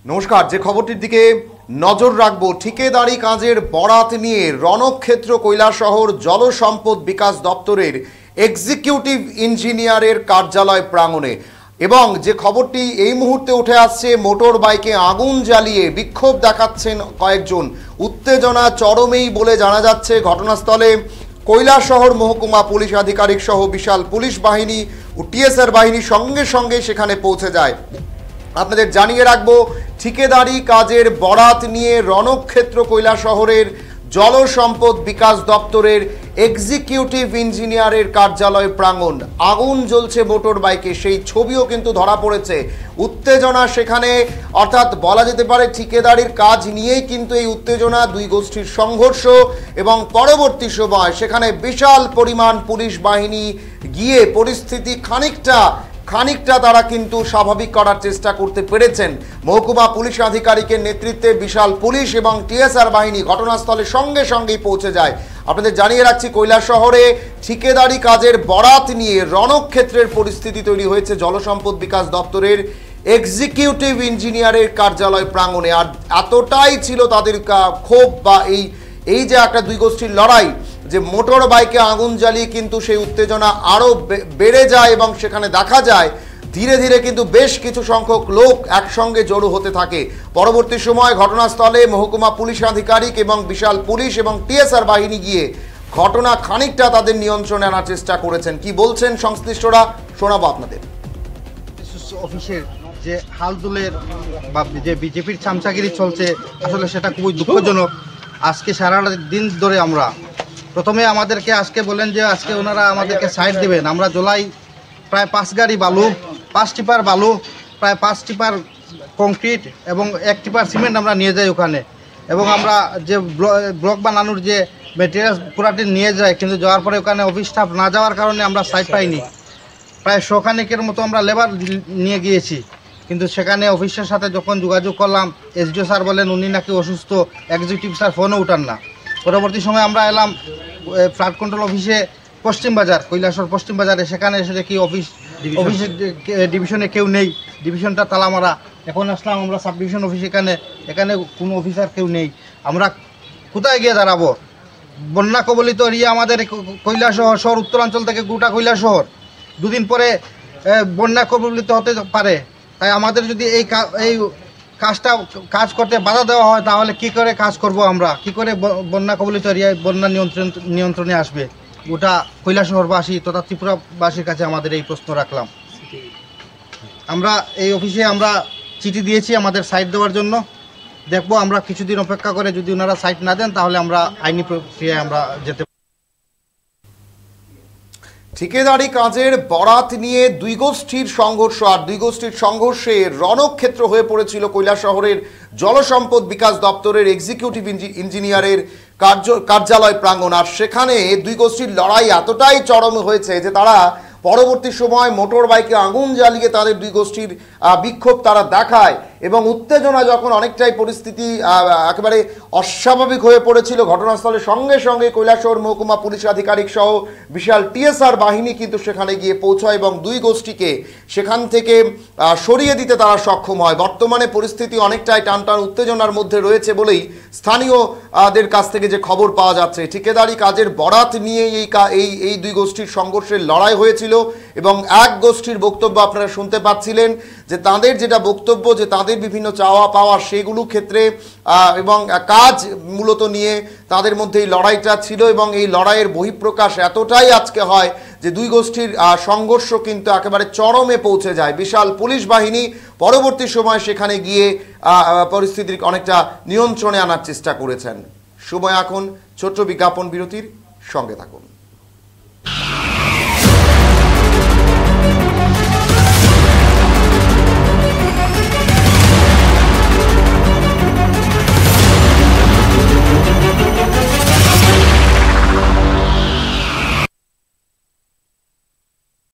নমস্কার। যে খবরটির দিকে নজর রাখবো, ঠিকাদারি কাজের বরাত নিয়ে রণক্ষেত্র কৈলাসহর জলসম্পদ বিকাশ দপ্তরের এক্সিকিউটিভ ইঞ্জিনিয়ারের কার্যালয় প্রাঙ্গণে। এবং যে খবরটি এই মুহূর্তে উঠে আসছে, মোটর বাইকে আগুন জ্বালিয়ে বিক্ষোভ দেখাচ্ছেন কয়েকজন। উত্তেজনা চরমেই বলে জানা যাচ্ছে। ঘটনাস্থলে কৈলাসহর মহকুমা পুলিশ আধিকারিক সহ বিশাল পুলিশ বাহিনী ও টিএসআর বাহিনী সঙ্গে সঙ্গে সেখানে পৌঁছে যায়। আপনাদের জানিয়ে রাখবো, ঠিকাদারি কাজের বরাত নিয়ে রণক্ষেত্র কৈলাসহরের জলসম্পদ বিকাশ দপ্তরের এক্সিকিউটিভ ইঞ্জিনিয়ারের কার্যালয় প্রাঙ্গণ। আগুন জ্বলছে মোটর বাইকে, সেই ছবিও কিন্তু ধরা পড়েছে। উত্তেজনা সেখানে, অর্থাৎ বলা যেতে পারে ঠিকাদারির কাজ নিয়েই কিন্তু এই উত্তেজনা, দুই গোষ্ঠীর সংঘর্ষ। এবং পরবর্তী সময় সেখানে বিশাল পরিমাণ পুলিশ বাহিনী গিয়ে পরিস্থিতি খানিকটা তারা কিন্তু স্বাভাবিক করার চেষ্টা করতে পেরেছেন। মহকুমা পুলিশ আধিকারিকের নেতৃত্বে বিশাল পুলিশ এবং টিএসআর বাহিনী ঘটনাস্থলে সঙ্গে সঙ্গেই পৌঁছে যায়। আপনাদের জানিয়ে রাখছি, কৈলাসহরে ঠিকাদারি কাজের বরাত নিয়ে রণক্ষেত্রের পরিস্থিতি তৈরি হয়েছে জলসম্পদ বিকাশ দপ্তরের এক্সিকিউটিভ ইঞ্জিনিয়ারের কার্যালয় প্রাঙ্গণে। আর এতটাই ছিল তাদের ক্ষোভ বা এই যে একটা দুই গোষ্ঠীর লড়াই, যে মোটর বাইকে আগুন জ্বালিয়ে কিন্তু সেই উত্তেজনা আরও বেড়ে যায় এবং সেখানে দেখা যায় ধীরে ধীরে কিন্তু বেশ কিছু সংখ্যক লোক একসঙ্গে জড়ো হতে থাকে। পরবর্তী সময় ঘটনাস্থলে মহকুমা পুলিশ আধিকারিক এবং বিশাল পুলিশ এবং টিএসআর বাহিনী গিয়ে ঘটনা খানিকটা তাদের নিয়ন্ত্রণে আনার চেষ্টা করেছেন। কি বলছেন সংশ্লিষ্টরা, শোনাবো আপনাদের। অফিসের যে হালদুলের বা যে বিজেপির চামচাগিরি চলছে, আসলে সেটা খুবই দুঃখজনক। আজকে সারা দিন ধরে আমরা প্রথমে আমাদেরকে আজকে বলেন যে আজকে ওনারা আমাদেরকে সাইড দেবেন। আমরা জোলাই প্রায় 5 গাড়ি বালু, 5 টিপার বালু, প্রায় 5 টিপার কংক্রিট এবং 1 টিপার সিমেন্ট আমরা নিয়ে যাই ওখানে। এবং আমরা যে ব্লক বানানোর যে মেটেরিয়ালস পুরাটি নিয়ে যাই, কিন্তু যাওয়ার পরে ওখানে অফিস স্টাফ না যাওয়ার কারণে আমরা সাইড পাইনি। প্রায় 100 খানেকের মতো আমরা লেবার নিয়ে গিয়েছি, কিন্তু সেখানে অফিসের সাথে যখন যোগাযোগ করলাম, এসডিও স্যার বলেন উনি নাকি অসুস্থ, এক্সিকিউটিভ স্যার ফোনও উঠান না। পরবর্তী সময় আমরা এলাম ফ্লাড কন্ট্রোল অফিসে, পশ্চিম বাজার, কৈলাসহর পশ্চিম বাজারে। সেখানে এসে দেখি অফিসের ডিভিশনে কেউ নেই, ডিভিশনটা তালা মারা। এখন আসলাম আমরা সাব ডিভিশন অফিস, এখানে কোনো অফিসার কেউ নেই। আমরা কোথায় গিয়ে দাঁড়াবো? বন্যা কবলিত এরিয়া আমাদের কৈলাসহর শহর, উত্তরাঞ্চল থেকে গোটা কৈলাসহর। দুদিন পরে বন্যা কবলিত হতে পারে। তাই আমাদের যদি এই কাজ করতে বাধা দেওয়া হয়, তাহলে কি করে কাজ করব? আমরা কি করে বন্যা কবলিত এরিয়ায় বন্যা নিয়ন্ত্রণে আসবে? গোটা কৈলাসহরবাসী তথা ত্রিপুরাবাসীর কাছে আমাদের এই প্রশ্ন রাখলাম। আমরা এই অফিসে আমরা চিঠি দিয়েছি আমাদের সাইট দেওয়ার জন্য। দেখবো আমরা কিছুদিন অপেক্ষা করে, যদি ওনারা সাইট না দেন তাহলে আমরা আইনি প্রক্রিয়ায় আমরা যেতে। ঠিকাদারি কাজের বরাত নিয়ে দুই গোষ্ঠীর সংঘর্ষ, আর দুই গোষ্ঠীর সংঘর্ষে রণক্ষেত্র হয়ে পড়েছিল কৈলাসহরের জলসম্পদ বিকাশ দপ্তরের এক্সিকিউটিভ ইঞ্জিনিয়ারের কার্যালয় প্রাঙ্গণ। আর সেখানে দুই গোষ্ঠীর লড়াই এতটাই চরম হয়েছে যে তারা পরবর্তী সময় মোটর বাইকে আগুন জ্বালিয়ে তাদের দুই গোষ্ঠীর বিক্ষোভ তারা দেখায়। এবং উত্তেজনা যখন অনেকটাই পরিস্থিতি একেবারে অস্বাভাবিক হয়ে পড়েছিল, ঘটনাস্থলে সঙ্গে সঙ্গে কৈলাসহর মহকুমা পুলিশ আধিকারিক সহ বিশাল টিএসআর বাহিনী কিন্তু সেখানে গিয়ে পৌঁছায় এবং দুই গোষ্ঠীকে সেখান থেকে সরিয়ে দিতে তারা সক্ষম হয়। বর্তমানে পরিস্থিতি অনেকটাই টানটান উত্তেজনার মধ্যে রয়েছে বলেই স্থানীয়দের কাছ থেকে যে খবর পাওয়া যাচ্ছে। ঠিকাদারি কাজের বরাত নিয়ে এই দুই গোষ্ঠীর সংঘর্ষের লড়াই হয়েছিল এবং এক গোষ্ঠীর বক্তব্য আপনারা শুনতে পাচ্ছিলেন, যে তাদের যেটা বক্তব্য, যে তাদের বিভিন্ন চাওয়া পাওয়া সেগুলো ক্ষেত্রে এবং কাজ মূলত নিয়ে তাদের মধ্যে এই লড়াইটা ছিল। এবং এই লড়াইয়ের বহিঃপ্রকাশ এতটাই আজকে হয় যে দুই গোষ্ঠীর সংঘর্ষ কিন্তু একেবারে চরমে পৌঁছে যায়। বিশাল পুলিশ বাহিনী পরবর্তী সময় সেখানে গিয়ে পরিস্থিতির অনেকটা নিয়ন্ত্রণে আনার চেষ্টা করেছেন। সময় এখন ছোট্ট বিজ্ঞাপন বিরতির, সঙ্গে থাকুন।